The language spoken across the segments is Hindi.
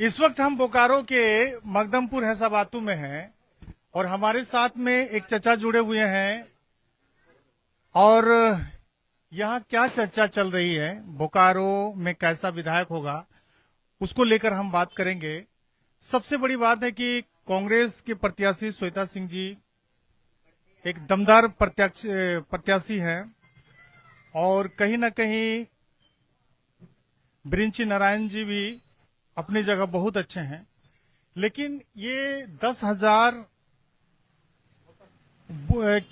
इस वक्त हम बोकारो के मकदमपुर हैसाबातू में हैं और हमारे साथ में एक चचा जुड़े हुए हैं और यहाँ क्या चर्चा चल रही है, बोकारो में कैसा विधायक होगा, उसको लेकर हम बात करेंगे। सबसे बड़ी बात है कि कांग्रेस के प्रत्याशी श्वेता सिंह जी एक दमदार प्रत्याशी हैं और कहीं ना कहीं बिरिंची नारायण जी भी अपनी जगह बहुत अच्छे हैं, लेकिन ये 10,000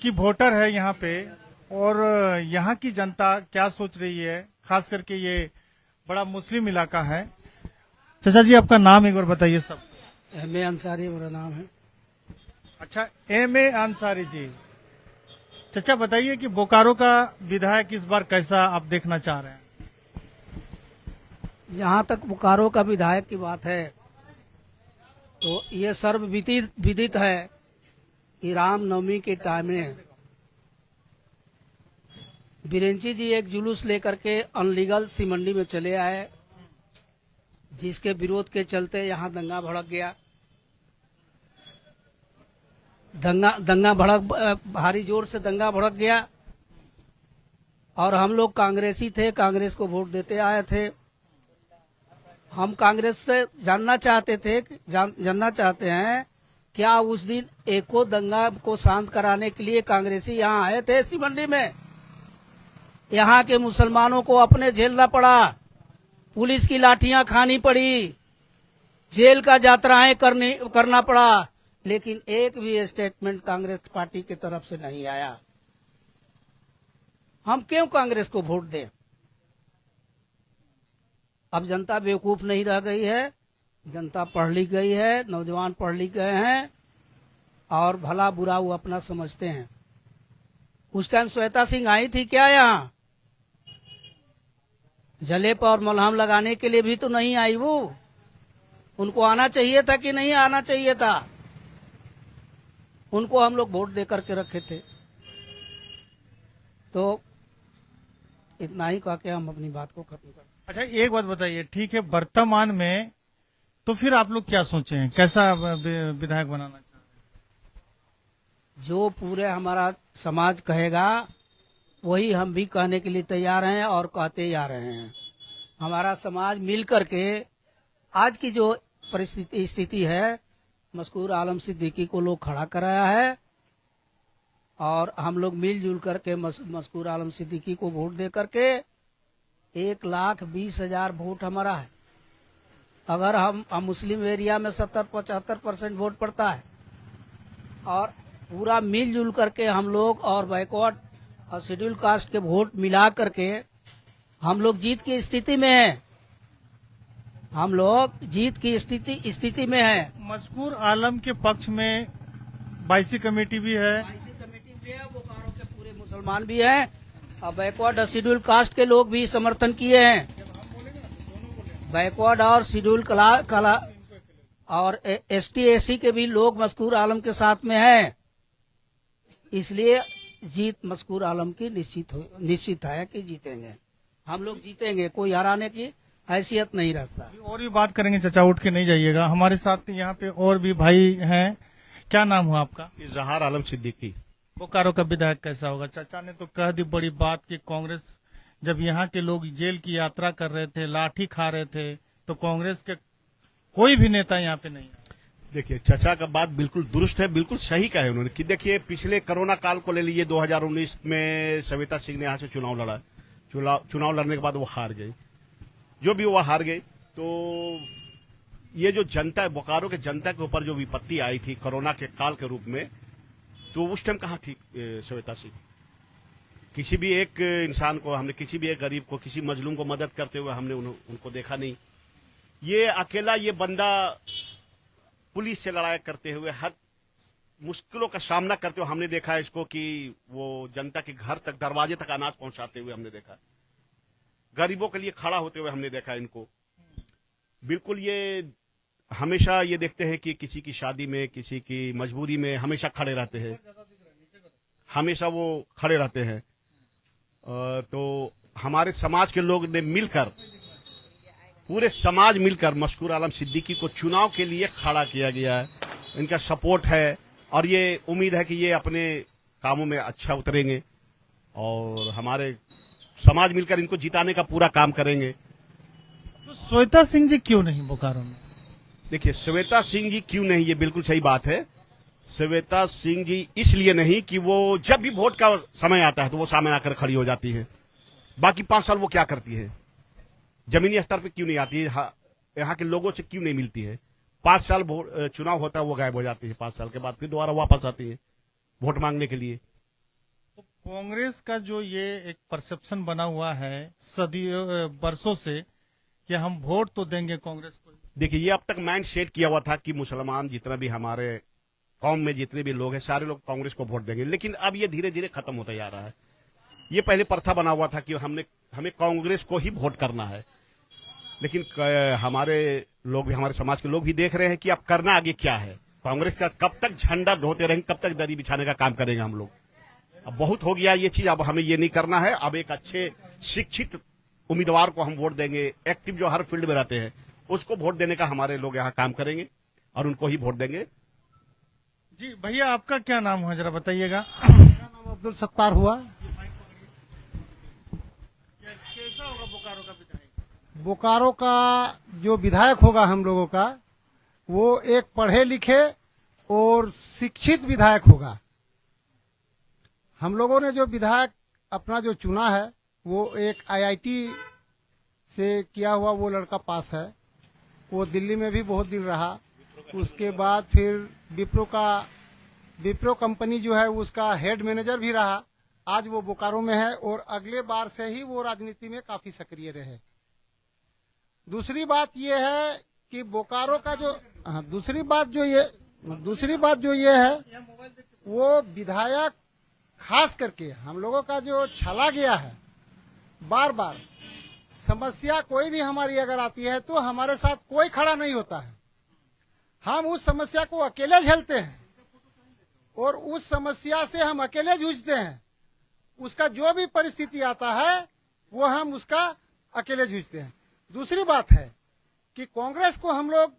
की वोटर है यहाँ पे और यहाँ की जनता क्या सोच रही है, खास करके ये बड़ा मुस्लिम इलाका है। चाचा जी आपका नाम एक बार बताइए। सब एम.ए. अंसारी मेरा नाम है। अच्छा, एम.ए. अंसारी जी। चाचा बताइए कि बोकारो का विधायक इस बार कैसा आप देखना चाह रहे हैं? जहाँ तक बोकारो का विधायक की बात है तो ये सर्वविदित है कि रामनवमी के टाइम में बिरेंची जी एक जुलूस लेकर के अनलीगल सीमंडी में चले आए, जिसके विरोध के चलते यहाँ दंगा भड़क गया। भारी जोर से दंगा भड़क गया और हम लोग कांग्रेसी थे, कांग्रेस को वोट देते आए थे। हम कांग्रेस से जानना चाहते हैं क्या उस दिन एको दंगा को शांत कराने के लिए कांग्रेसी यहाँ आए थे सीमंडी में? यहाँ के मुसलमानों को अपने झेलना पड़ा, पुलिस की लाठियां खानी पड़ी, जेल का यात्राएं करना पड़ा, लेकिन एक भी स्टेटमेंट कांग्रेस पार्टी की तरफ से नहीं आया। हम क्यों कांग्रेस को वोट दें? अब जनता बेवकूफ नहीं रह गई है, जनता पढ़ लिख गई है, नौजवान पढ़ लिख गए हैं और भला बुरा वो अपना समझते हैं। उस टाइम श्वेता सिंह आई थी क्या यहाँ? जले पर मलहम लगाने के लिए भी तो नहीं आई वो। उनको आना चाहिए था कि नहीं आना चाहिए था? उनको हम लोग वोट दे करके रखे थे। तो इतना ही कह के हम अपनी बात को खत्म कर। अच्छा, एक बात बताइए, ठीक है, वर्तमान में तो फिर आप लोग क्या सोचे हैं, कैसा विधायक बनाना चाहते हैं? जो पूरे हमारा समाज कहेगा वही हम भी कहने के लिए तैयार हैं और कहते जा रहे हैं। हमारा समाज मिल करके आज की जो स्थिति है, मशकूर आलम सिद्दीकी को लोग खड़ा कराया है और हम लोग मिलजुल करके मशकूर आलम सिद्दीकी को वोट दे करके 1,20,000 वोट हमारा है। अगर हम मुस्लिम एरिया में 70-75% वोट पड़ता है और पूरा मिलजुल करके हम लोग और बैकवर्ड और शेड्यूल कास्ट के वोट मिला करके हम लोग जीत की स्थिति में हैं। हम लोग जीत की स्थिति में हैं। मशकूर आलम के पक्ष में बाईसी कमेटी भी है, बोकारो के पूरे मुसलमान भी हैं और बैकवर्ड और शेड्यूल कास्ट के लोग भी समर्थन किए हैं। बैकवर्ड और शेड्यूल कला और ST-SC के भी लोग मशकूर आलम के साथ में हैं। इसलिए जीत मशकूर आलम की निश्चित है कि जीतेंगे। हम लोग जीतेंगे, कोई हराने की हैसियत नहीं रखता। और भी बात करेंगे, चचा उठ के नहीं जाइएगा। हमारे साथ यहाँ पे और भी भाई हैं। क्या नाम हुआ आपका? इजहार आलम सिद्दीकी। बोकारो का विधायक कैसा होगा? चाचा ने तो कह दी बड़ी बात कि कांग्रेस जब यहाँ के लोग जेल की यात्रा कर रहे थे, लाठी खा रहे थे, तो कांग्रेस के कोई भी नेता यहाँ पे नहीं है। देखिए, चाचा का बात बिल्कुल दुरुस्त है, बिल्कुल सही कहा है उन्होंने कि देखिए पिछले कोरोना काल को ले लीजिए। 2019 में श्वेता सिंह ने यहाँ से चुनाव लड़ा। चुनाव लड़ने के बाद वो हार गई, जो भी वो हार गई। तो ये जो जनता है, बोकारो के जनता के ऊपर जो विपत्ति आई थी कोरोना के काल के रूप में, तो उस टाइम कहाँ थी श्वेता सिंह? किसी भी एक इंसान को हमने, किसी भी एक गरीब को, किसी मजलूम को मदद करते हुए हमने उनको देखा नहीं। ये अकेला ये बंदा पुलिस से लड़ाई करते हुए, हर मुश्किलों का सामना करते हुए हमने देखा है इसको कि वो जनता के घर तक, दरवाजे तक अनाज पहुंचाते हुए हमने देखा, गरीबों के लिए खड़ा होते हुए हमने देखा इनको। बिल्कुल ये हमेशा ये देखते हैं कि किसी की शादी में, किसी की मजबूरी में हमेशा खड़े रहते हैं, हमेशा वो खड़े रहते हैं। तो हमारे समाज के लोग ने मिलकर पूरे समाज मिलकर मशकूर आलम सिद्दीकी को चुनाव के लिए खड़ा किया गया है। इनका सपोर्ट है और ये उम्मीद है कि ये अपने कामों में अच्छा उतरेंगे और हमारे समाज मिलकर इनको जिताने का पूरा काम करेंगे। तो श्वेता सिंह जी क्यों नहीं बोकारो में? देखिए, श्वेता सिंह जी क्यों नहीं, ये बिल्कुल सही बात है। श्वेता सिंह जी इसलिए नहीं कि वो जब भी वोट का समय आता है तो वो सामने आकर खड़ी हो जाती है। बाकी 5 साल वो क्या करती है? जमीनी स्तर पे क्यों नहीं आती है? यहाँ के लोगों से क्यों नहीं मिलती है? 5 साल चुनाव होता है, वो गायब हो जाती है। 5 साल के बाद फिर दोबारा वापस आती है वोट मांगने के लिए। तो कांग्रेस का जो ये एक परसेप्शन बना हुआ है सदियों बरसों से कि हम वोट तो देंगे कांग्रेस को। देखिए, ये अब तक माइंड सेट किया हुआ था कि मुसलमान जितना भी हमारे कौम में जितने भी लोग हैं सारे लोग कांग्रेस को वोट देंगे, लेकिन अब ये धीरे धीरे खत्म होता जा रहा है। ये पहले प्रथा बना हुआ था कि हमें कांग्रेस को ही वोट करना है, लेकिन हमारे लोग भी, हमारे समाज के लोग भी देख रहे हैं कि अब करना आगे क्या है। कांग्रेस का कब तक झंडा ढोते रहेंगे, कब तक दरी बिछाने का काम करेंगे हम लोग। अब बहुत हो गया ये चीज, अब हमें ये नहीं करना है। अब एक अच्छे शिक्षित उम्मीदवार को हम वोट देंगे, एक्टिव जो हर फील्ड में रहते हैं उसको वोट देने का हमारे लोग यहाँ काम करेंगे और उनको ही वोट देंगे। जी भैया, आपका क्या नाम है जरा बताइएगा? मेरा नाम अब्दुल सत्तार हुआ। कैसा होगा बोकारो का विधायक? बोकारो का जो विधायक होगा हम लोगों का, वो एक पढ़े लिखे और शिक्षित विधायक होगा। हम लोगों ने जो विधायक अपना जो चुना है वो एक आईआईटी से किया हुआ वो लड़का पास है। वो दिल्ली में भी बहुत दिन रहा, उसके बाद फिर विप्रो कंपनी जो है उसका हेड मैनेजर भी रहा। आज वो बोकारो में है और अगले बार से ही वो राजनीति में काफी सक्रिय रहे। दूसरी बात ये है कि बोकारो का जो दूसरी बात जो ये है वो विधायक खास करके हम लोगों का जो छला गया है, बार बार समस्या कोई भी हमारी अगर आती है तो हमारे साथ कोई खड़ा नहीं होता है। हम उस समस्या को अकेले झेलते हैं और उस समस्या से हम अकेले जूझते हैं। उसका जो भी परिस्थिति आता है वो हम उसका अकेले जूझते हैं। दूसरी बात है कि कांग्रेस को हम लोग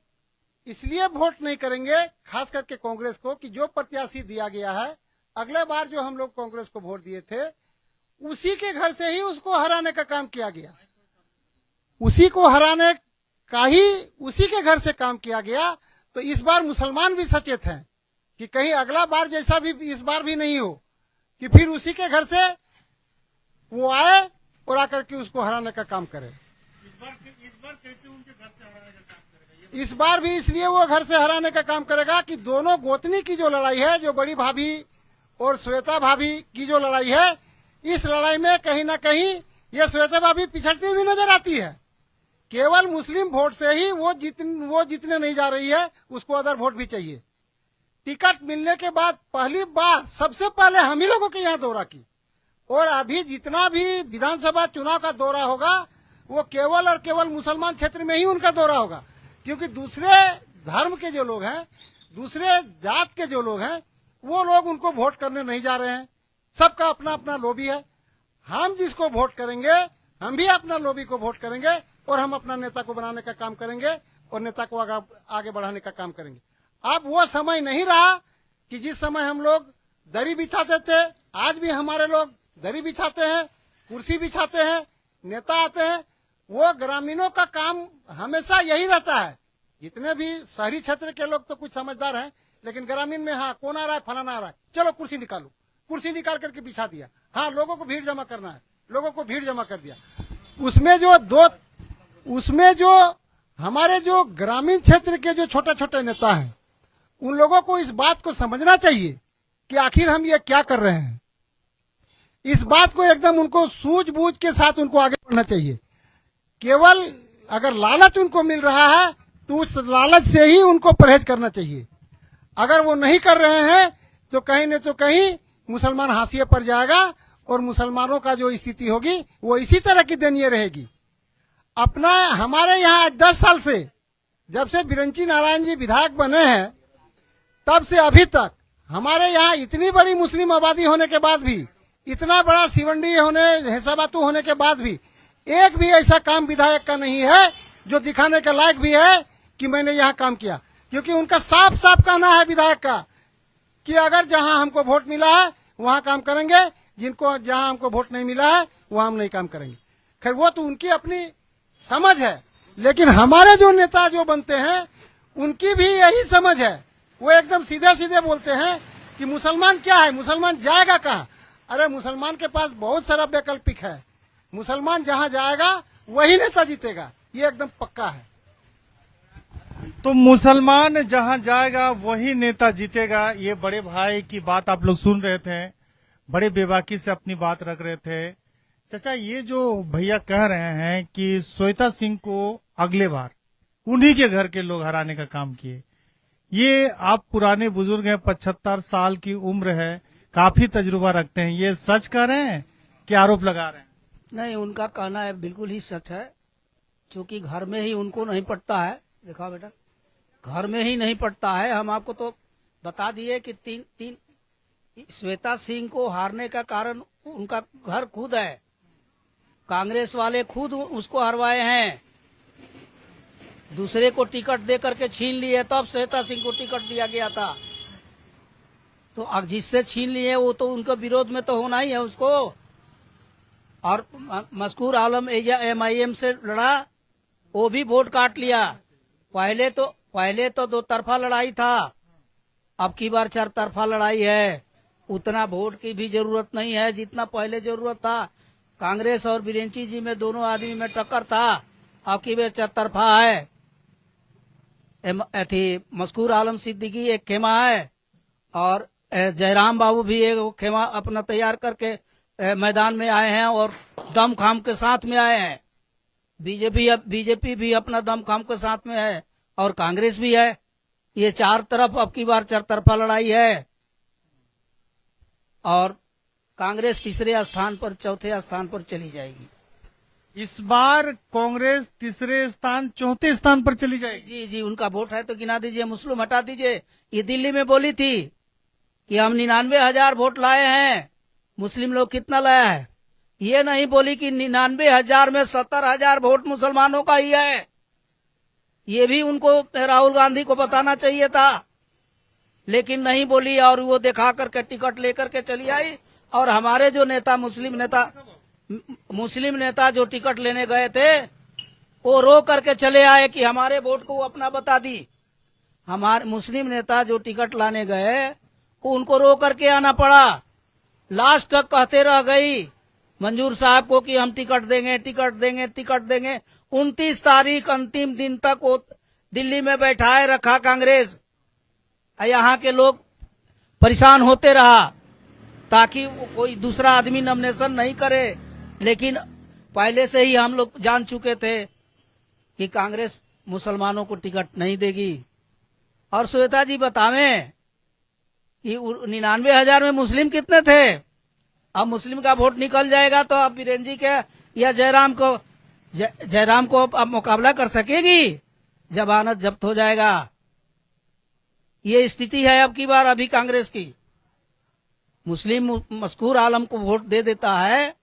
इसलिए वोट नहीं करेंगे, खास करके कांग्रेस को, कि जो प्रत्याशी दिया गया है, अगले बार जो हम लोग कांग्रेस को वोट दिए थे उसी के घर से ही उसको हराने का काम किया गया। उसी को हराने का ही उसी के घर से काम किया गया। तो इस बार मुसलमान भी सचेत हैं कि कहीं अगला बार जैसा भी इस बार भी नहीं हो कि फिर उसी के घर से वो आए और आकर के उसको हराने का काम करे। इस बार कैसे उनके घर से हराने का काम करेगा? इस बार भी इसलिए वो घर से हराने का काम करेगा कि दोनों गोतनी की जो लड़ाई है, जो बड़ी भाभी और श्वेता भाभी की जो लड़ाई है, इस लड़ाई में कहीं ना कहीं ये श्वेता भाभी पिछड़ती हुई नजर आती है। केवल मुस्लिम वोट से ही वो जितने नहीं जा रही है, उसको अदर वोट भी चाहिए। टिकट मिलने के बाद पहली बार सबसे पहले हम ही लोगों के यहाँ दौरा की, और अभी जितना भी विधानसभा चुनाव का दौरा होगा वो केवल और केवल मुसलमान क्षेत्र में ही उनका दौरा होगा। क्योंकि दूसरे धर्म के जो लोग हैं, दूसरे जात के जो लोग हैं, वो लोग उनको वोट करने नहीं जा रहे हैं। सबका अपना अपना लॉबी है। हम जिसको वोट करेंगे, हम भी अपना लॉबी को वोट करेंगे और हम अपना नेता को बनाने का काम करेंगे और नेता को आगे बढ़ाने का काम करेंगे। अब वो समय नहीं रहा कि जिस समय हम लोग दरी बिछाते थे। आज भी हमारे लोग दरी बिछाते हैं, कुर्सी बिछाते हैं, नेता आते हैं। वो ग्रामीणों का काम हमेशा यही रहता है। जितने भी शहरी क्षेत्र के लोग तो कुछ समझदार हैं, लेकिन ग्रामीण में हाँ, कौन आ रहा है, फलाना आ रहा है, चलो कुर्सी निकालो, कुर्सी निकाल करके बिछा दिया। हाँ, लोगों को भीड़ जमा करना है, लोगों को भीड़ जमा कर दिया। उसमें जो हमारे जो ग्रामीण क्षेत्र के जो छोटे छोटे नेता हैं, उन लोगों को इस बात को समझना चाहिए कि आखिर हम ये क्या कर रहे हैं। इस बात को एकदम उनको सूझबूझ के साथ उनको आगे बढ़ना चाहिए। केवल अगर लालच उनको मिल रहा है तो उस लालच से ही उनको परहेज करना चाहिए। अगर वो नहीं कर रहे हैं तो कहीं न तो कहीं मुसलमान हाशिए पर जाएगा और मुसलमानों का जो स्थिति होगी वो इसी तरह की दयनीय रहेगी। अपना हमारे यहाँ 10 साल से, जब से बिरंची नारायण जी विधायक बने हैं, तब से अभी तक हमारे यहाँ इतनी बड़ी मुस्लिम आबादी होने के बाद भी, इतना बड़ा सिवंडी होने, हैसाबातू होने के बाद भी एक भी ऐसा काम विधायक का नहीं है जो दिखाने के लायक भी है कि मैंने यहाँ काम किया। क्योंकि उनका साफ साफ कहना है विधायक का कि अगर जहाँ हमको वोट मिला है वहाँ काम करेंगे, जिनको जहाँ हमको वोट नहीं मिला है वहाँ हम नहीं काम करेंगे। खैर वो तो उनकी अपनी समझ है, लेकिन हमारे जो नेता जो बनते हैं उनकी भी यही समझ है। वो एकदम सीधे सीधे बोलते हैं कि मुसलमान क्या है, मुसलमान जाएगा कहाँ। अरे मुसलमान के पास बहुत सारा वैकल्पिक है, मुसलमान जहाँ जाएगा वही नेता जीतेगा, ये एकदम पक्का है। तो मुसलमान जहां जाएगा वही नेता जीतेगा, ये बड़े भाई की बात आप लोग सुन रहे थे, बड़े बेबाकी से अपनी बात रख रहे थे। चाचा, ये जो भैया कह रहे हैं कि श्वेता सिंह को अगले बार उन्हीं के घर के लोग हराने का काम किए, ये आप पुराने बुजुर्ग हैं, 75 साल की उम्र है, काफी तजुर्बा रखते हैं, ये सच कह रहे हैं कि आरोप लगा रहे हैं? नहीं, उनका कहना है बिल्कुल ही सच है, क्योंकि घर में ही उनको नहीं पड़ता है। देखा बेटा, घर में ही नहीं पड़ता है। हम आपको तो बता दिए कि तीन श्वेता सिंह को हारने का कारण उनका घर खुद है, कांग्रेस वाले खुद उसको हरवाए हैं, दूसरे को टिकट दे करके छीन लिए, तब श्वेता सिंह को टिकट दिया गया था। तो अब जिससे छीन लिए वो तो उनका विरोध में तो होना ही है उसको। और मशकूर आलम MIM से लड़ा, वो भी वोट काट लिया। पहले तो दो तरफा लड़ाई था, अब की बार 4 तरफा लड़ाई है। उतना वोट की भी जरूरत नहीं है जितना पहले जरूरत था। कांग्रेस और बिरेंची जी में दोनों आदमी में टक्कर था, अब की बार 4 तरफा है। मशकूर आलम सिद्दीकी एक खेमा है और जयराम बाबू भी एक खेमा अपना तैयार करके मैदान में आए हैं और दम खाम के साथ में आए हैं। बीजेपी भी अपना दम खाम के साथ में है और कांग्रेस भी है। ये 4 तरफ अब की बार 4 तरफा लड़ाई है और कांग्रेस तीसरे स्थान पर, चौथे स्थान पर चली जाएगी। इस बार कांग्रेस तीसरे स्थान, चौथे स्थान पर चली जाएगी। जी, उनका वोट है तो गिना दीजिए, मुस्लिम हटा दीजिए। ये दिल्ली में बोली थी कि हम 99,000 वोट लाए हैं, मुस्लिम लोग कितना लाया है। ये नहीं बोली कि 99,000 में 70,000 वोट मुसलमानों का ही है। ये भी उनको राहुल गांधी को बताना चाहिए था, लेकिन नहीं बोली और वो दिखा करके टिकट लेकर के चली आई। और हमारे जो नेता मुस्लिम नेता जो टिकट लेने गए थे वो रो करके चले आए कि हमारे वोट को अपना बता दी। हमारे मुस्लिम नेता जो टिकट लाने गए उनको रो करके आना पड़ा। लास्ट तक कहते रह गई मंजूर साहब को कि हम टिकट देंगे, टिकट देंगे, टिकट देंगे। 29 तारीख अंतिम दिन तक वो दिल्ली में बैठाए रखा कांग्रेस। यहाँ के लोग परेशान होते रहा ताकि कोई दूसरा आदमी नॉमिनेशन नहीं करे। लेकिन पहले से ही हम लोग जान चुके थे कि कांग्रेस मुसलमानों को टिकट नहीं देगी। और श्वेता जी बतावें कि 99,000 में मुस्लिम कितने थे। अब मुस्लिम का वोट निकल जाएगा तो अब बीरेन जी के या जयराम को अब मुकाबला कर सकेगी, जमानत जब्त हो जाएगा। ये स्थिति है अब की बार अभी कांग्रेस की। मुस्लिम मशकूर आलम को वोट दे देता है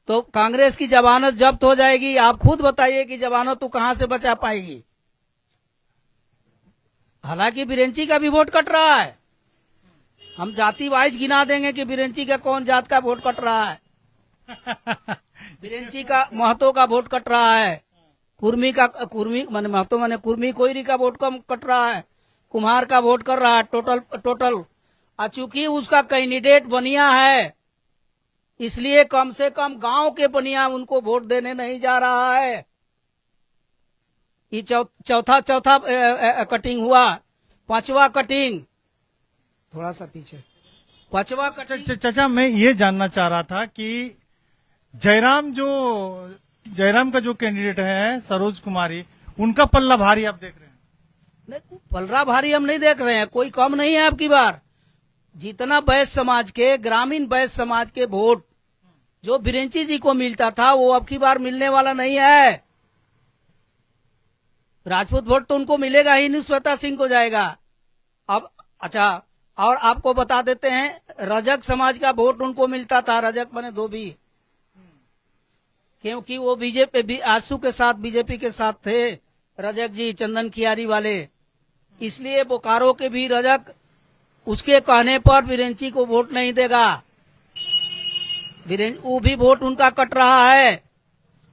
तो कांग्रेस की जमानत जब्त हो जाएगी। आप खुद बताइए कि जमानत तो कहां से बचा पाएगी। हालांकि बिरेंची का भी वोट कट रहा है, हम जाति वाइज गिना देंगे कि बिरेंची का कौन जात का वोट कट रहा है। बिरेंची का महतो का वोट कट रहा है, कुर्मी माने महतो माने कुर्मी कोयरी का वोट कम कट रहा है, कुम्हार का वोट कर रहा है टोटल। चूंकि उसका कैंडिडेट बनिया है इसलिए कम से कम गांव के बनिया उनको वोट देने नहीं जा रहा है। ये चौथा कटिंग हुआ, 5वां कटिंग थोड़ा सा पीछे, 5वां कटिंग। चाचा, मैं ये जानना चाह रहा था कि जयराम का जो कैंडिडेट है सरोज कुमारी, उनका पल्ला भारी आप देख रहे हैं? नहीं, पल्ला भारी हम नहीं देख रहे हैं, कोई कम नहीं है। अब की बार जितना बैस समाज के, ग्रामीण बैस समाज के वोट जो बिरेंची जी को मिलता था वो अब की बार मिलने वाला नहीं है। राजपूत वोट तो उनको मिलेगा ही नहीं, श्वेता सिंह को जाएगा। अब अच्छा, और आपको बता देते हैं रजक समाज का वोट उनको मिलता था, रजक बने धोबी, क्योंकि वो बीजेपी आसू के साथ बीजेपी के साथ थे, रजक जी चंदन कियारी वाले, इसलिए बोकारो के भी रजक उसके कहने पर बिरेंची को वोट नहीं देगा। वो भी वोट उनका कट रहा है।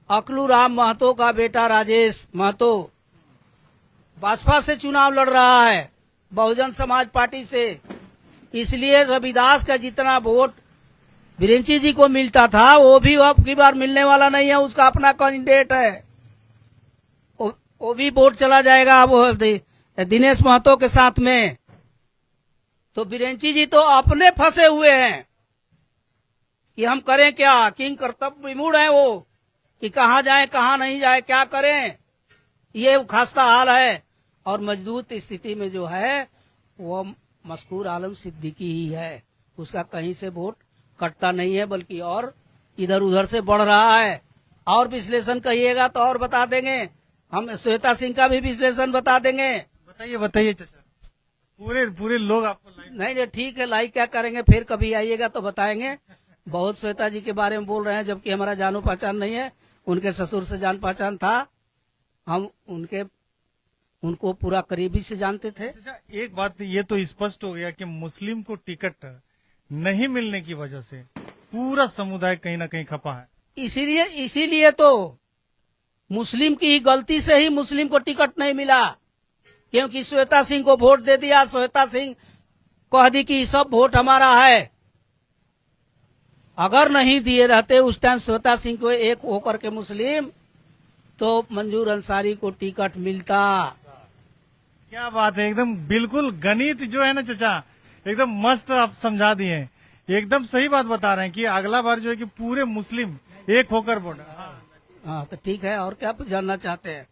अकलू राम महतो का बेटा राजेश महतो बसपा से चुनाव लड़ रहा है, बहुजन समाज पार्टी से, इसलिए रविदास का जितना वोट बिरेंची जी को मिलता था वो भी अब की बार मिलने वाला नहीं है। उसका अपना कैंडिडेट है, वो भी वोट चला जाएगा अब दिनेश महतो के साथ में। तो बिरेंची जी तो अपने फंसे हुए हैं कि हम करें क्या, किंग कर्तव्य विमूढ़ है वो, कि कहाँ जाए कहाँ नहीं जाए, क्या करें, ये खास्ता हाल है। और मजबूत स्थिति में जो है वो मशकूर आलम सिद्दीकी ही है, उसका कहीं से वोट कटता नहीं है, बल्कि और इधर उधर से बढ़ रहा है। और विश्लेषण कहिएगा तो और बता देंगे, हम श्वेता सिंह का भी विश्लेषण बता देंगे। बताइए बताइए चाचा, पूरे लोग आपको लाइन नहीं ठीक है, लाइक क्या करेंगे, फिर कभी आइएगा तो बताएंगे। बहुत श्वेता जी के बारे में बोल रहे हैं, जबकि हमारा जानो पहचान नहीं है, उनके ससुर से जान पहचान था, हम उनको पूरा करीबी से जानते थे। अच्छा, एक बात ये तो स्पष्ट हो गया कि मुस्लिम को टिकट नहीं मिलने की वजह से पूरा समुदाय कहीं ना कहीं खपा है। इसीलिए तो मुस्लिम की ही गलती से ही मुस्लिम को टिकट नहीं मिला, क्योंकि श्वेता सिंह को वोट दे दिया। श्वेता सिंह कह दी कि सब वोट हमारा है। अगर नहीं दिए रहते उस टाइम श्वेता सिंह को एक होकर के मुस्लिम, तो मंजूर अंसारी को टिकट मिलता। क्या बात है, एकदम बिल्कुल गणित जो है ना चाचा, एकदम मस्त आप समझा दिए हैं। एकदम सही बात बता रहे हैं कि अगला बार जो है कि पूरे मुस्लिम एक होकर वोट। हाँ तो ठीक है, और क्या जानना चाहते हैं?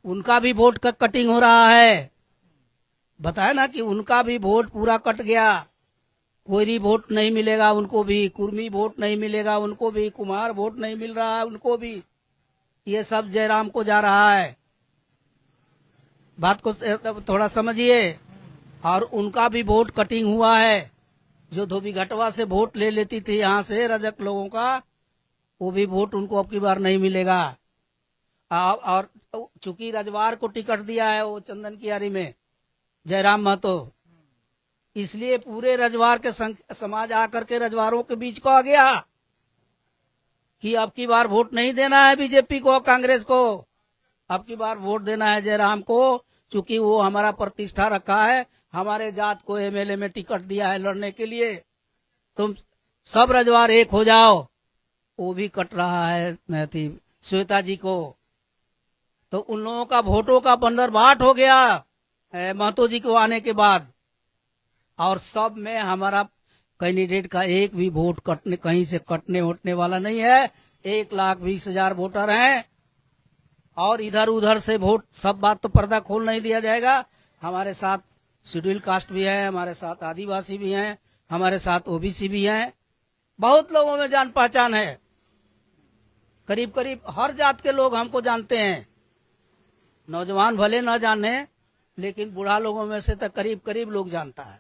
उनका भी वोट का कटिंग हो रहा है, बताया ना कि उनका भी वोट पूरा कट गया। कोयरी वोट नहीं मिलेगा उनको भी, कुर्मी वोट नहीं मिलेगा उनको भी, कुमार वोट नहीं मिल रहा है उनको भी, ये सब जयराम को जा रहा है। बात को थोड़ा समझिए। और उनका भी वोट कटिंग हुआ है, जो धोबी घटवा से वोट ले लेती थी यहाँ से रजक लोगों का, वो भी वोट उनको अब की बार नहीं मिलेगा। और चूंकि रजवार को टिकट दिया है वो चंदन कियारी में जयराम महतो, इसलिए पूरे रजवार के समाज आकर के रजवारों के बीच को आ गया कि अब की बार वोट नहीं देना है बीजेपी को, कांग्रेस को, अब की बार वोट देना है जयराम को, क्योंकि वो हमारा प्रतिष्ठा रखा है, हमारे जात को एमएलए में टिकट दिया है लड़ने के लिए, तुम सब रजवार एक हो जाओ। वो भी कट रहा है श्वेता जी को। तो उन लोगों का वोटों का बंदरबाट हो गया महतो जी को आने के बाद। और सब में हमारा कैंडिडेट का एक भी वोट कटने, कहीं से कटने उठने वाला नहीं है। 1,20,000 वोटर हैं, और इधर उधर से वोट, सब बात तो पर्दा खोल नहीं दिया जाएगा। हमारे साथ शेड्यूल कास्ट भी है, हमारे साथ आदिवासी भी हैं, हमारे साथ ओबीसी भी हैं, बहुत लोगों में जान पहचान है। करीब करीब हर जात के लोग हमको जानते हैं, नौजवान भले न जाने, लेकिन बूढ़ा लोगों में से तो करीब करीब लोग जानता है।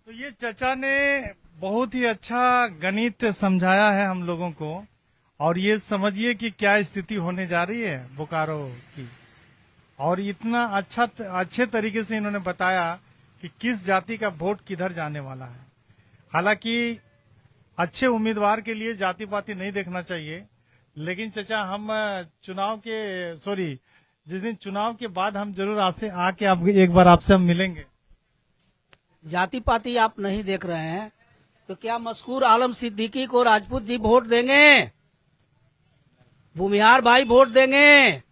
तो ये चाचा ने बहुत ही अच्छा गणित समझाया है हम लोगों को, और ये समझिए कि क्या स्थिति होने जा रही है बोकारो की। और इतना अच्छे तरीके से इन्होंने बताया कि किस जाति का वोट किधर जाने वाला है। हालांकि अच्छे उम्मीदवार के लिए जाति पाति नहीं देखना चाहिए, लेकिन चाचा हम जिस दिन चुनाव के बाद हम जरूर आके आप एक बार आपसे हम मिलेंगे। जाति पाति आप नहीं देख रहे हैं तो क्या मशकूर आलम सिद्दीकी को राजपूत जी वोट देंगे, भूमिहार भाई वोट देंगे,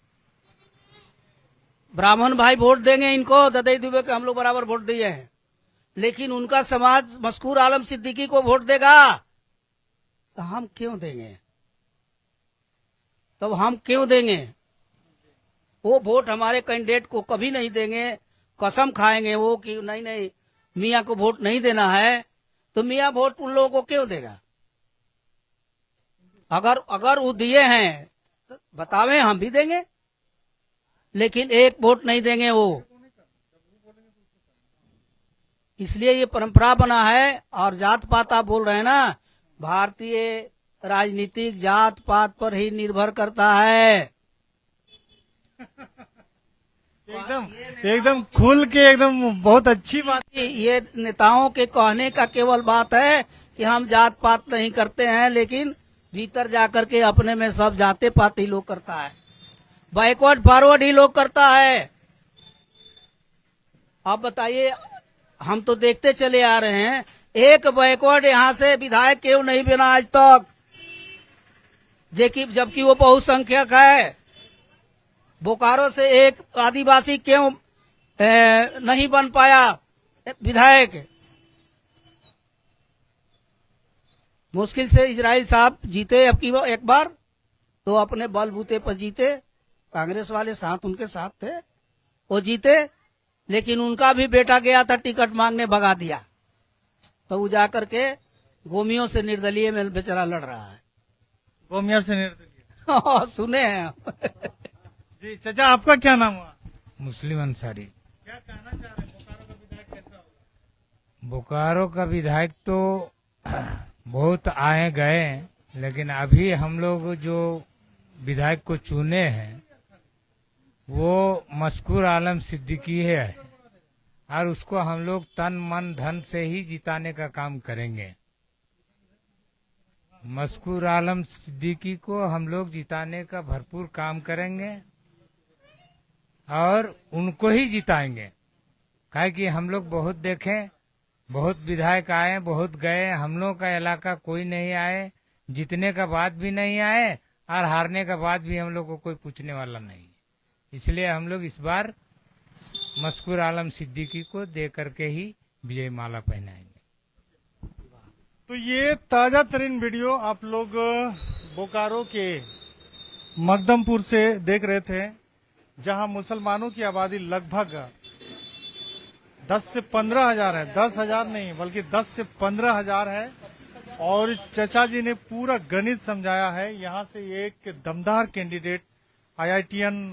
ब्राह्मण भाई वोट देंगे? इनको ददई दुबे के हम लोग बराबर वोट दिए हैं, लेकिन उनका समाज मशकूर आलम सिद्दीकी को वोट देगा, तो हम क्यों देंगे? तब हम क्यों देंगे? वो वोट हमारे कैंडिडेट को कभी नहीं देंगे। कसम खाएंगे वो कि नहीं मियाँ को वोट नहीं देना है, तो मियाँ वोट उन लोगों को क्यों देगा? अगर वो दिए हैं तो बतावें, हम भी देंगे, लेकिन एक वोट नहीं देंगे वो। इसलिए ये परंपरा बना है। और जात पात आप बोल रहे हैं ना, भारतीय राजनीतिक जात पात पर ही निर्भर करता है। एकदम एकदम खुल के, एकदम बहुत अच्छी बात। ये नेताओं के कहने का केवल बात है कि हम जात पात नहीं करते हैं, लेकिन भीतर जाकर के अपने में सब जाते पात ही लोग करता है, बैकवर्ड फॉरवर्ड ही लोग करता है। आप बताइए, हम तो देखते चले आ रहे हैं, एक बैकवर्ड यहाँ से विधायक क्यों नहीं बना आज तक, जबकि वो बहुसंख्यक है। बोकारो से एक आदिवासी क्यों नहीं बन पाया विधायक। मुश्किल से इजराइल साहब जीते अब की एक बार, तो अपने बलबूते पर जीते, कांग्रेस वाले साथ उनके साथ थे, वो जीते, लेकिन उनका भी बेटा गया था टिकट मांगने, भगा दिया, तो वो जाकर के गोमियों से निर्दलीय में बेचारा लड़ रहा है। गोमिया से निर्दलीय सुने हैं। जी चाचा, आपका क्या नाम हुआ? मुस्लिम अंसारी। क्या कहना चाह रहे हैं, बोकारो का विधायक कैसा होगा? बोकारो का विधायक तो बहुत आए गए, लेकिन अभी हम लोग जो विधायक को चुने हैं वो मशकूर आलम सिद्दीकी है, और उसको हम लोग तन मन धन से ही जिताने का काम करेंगे। मशकूर आलम सिद्दीकी को हम लोग जिताने का भरपूर काम करेंगे और उनको ही जिताएंगे। काहे कि हम लोग बहुत देखें, बहुत विधायक आए, बहुत गए, हम लोग का इलाका कोई नहीं आए, जीतने का बाद भी नहीं आए और हारने का बाद भी हम लोग को कोई पूछने वाला नहीं। इसलिए हम लोग इस बार मशकूर आलम सिद्दीकी को दे करके ही विजय माला पहनाएंगे। तो ये ताजा तरीन वीडियो आप लोग बोकारो के मकदमपुर से देख रहे थे, जहां मुसलमानों की आबादी लगभग 10 से 15 हजार है। 10,000 नहीं बल्कि 10 से 15 हजार है। और चचा जी ने पूरा गणित समझाया है। यहाँ से एक दमदार कैंडिडेट IITian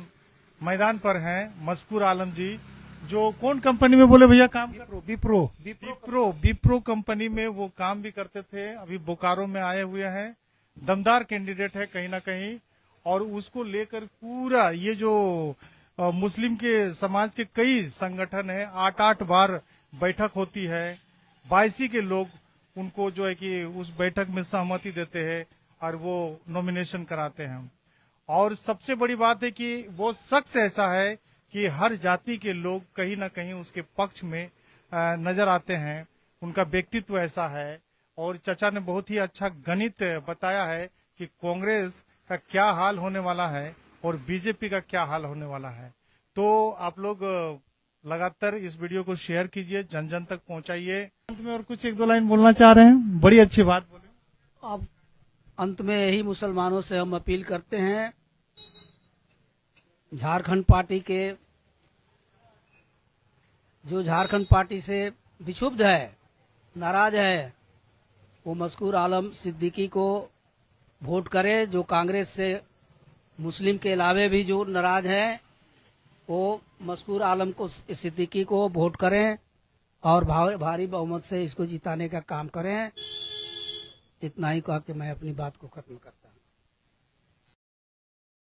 मैदान पर हैं, मशकूर आलम जी, जो कौन कंपनी में बोले भैया काम? विप्रो कंपनी में वो काम भी करते थे, अभी बोकारो में आए हुए हैं। दमदार कैंडिडेट है कहीं ना कहीं, और उसको लेकर पूरा ये जो मुस्लिम के समाज के कई संगठन है, 8-8 बार बैठक होती है, 22 के लोग उनको जो है कि उस बैठक में सहमति देते हैं और वो नॉमिनेशन कराते हैं। और सबसे बड़ी बात है कि वो शख्स ऐसा है कि हर जाति के लोग कहीं ना कहीं उसके पक्ष में नजर आते हैं, उनका व्यक्तित्व ऐसा है। और चचा ने बहुत ही अच्छा गणित बताया है कि कांग्रेस का क्या हाल होने वाला है और बीजेपी का क्या हाल होने वाला है। तो आप लोग लगातार इस वीडियो को शेयर कीजिए, जन जन तक पहुंचाइए। अंत में और कुछ 1-2 लाइन बोलना चाह रहे हैं? बड़ी अच्छी बात बोले। अब अंत में यही मुसलमानों से हम अपील करते हैं, झारखंड पार्टी के जो झारखंड पार्टी से विक्षुब्ध है, नाराज है, वो मशकूर आलम सिद्दीकी को वोट करे। जो कांग्रेस से मुस्लिम के अलावे भी जो नाराज हैं, वो मशकूर आलम को सिद्दीकी को वोट करें और भारी बहुमत से इसको जिताने का काम करें। इतना ही कह के मैं अपनी बात को खत्म करता हूं।